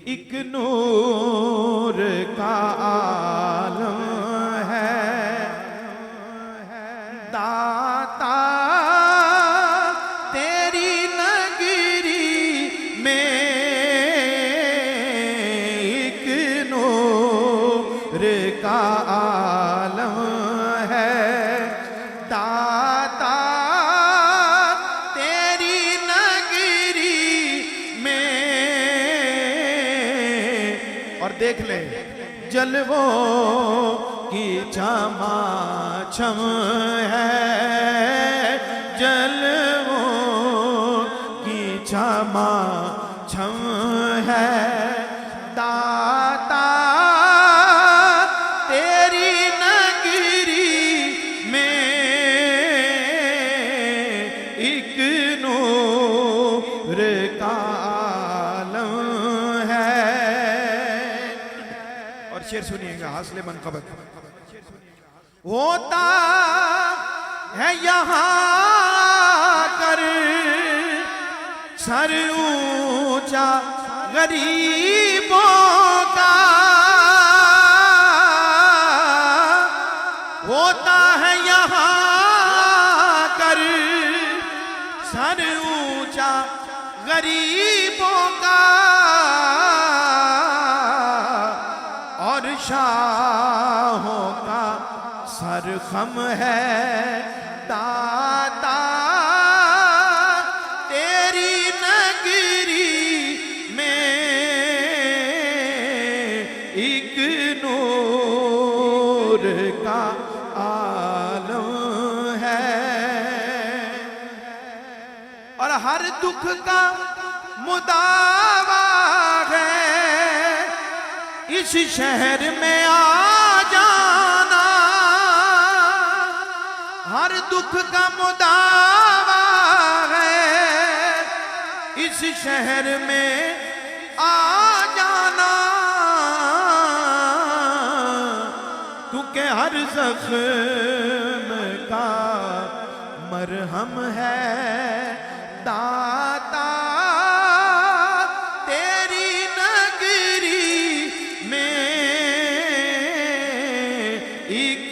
एक नूर का आलम है, दाता तेरी नगरी में एक नूर का आलम है, दाता तेरी नगरी में। और देख ले जलवों की छमाछम है, जलवों की छमाछम है, दाता तेरी नगरी में एक नूर का आलम है। और शेर सुनिएगा हासले मनकबत। होता है यहाँ कर सर ऊंचा गरीबों का, होता है यहाँ कर सर ऊंचा गरीबों का, और शाहों का सर खम है, दाता तेरी नगरी में एक नूर का आलम है। और हर दुख का मुदावा है, इस शहर में आ जाना, हर दुख का मुदावा है, इस शहर में आ जाना, क्योंकि हर जख्म का मरहम है, दाता तेरी नगरी में एक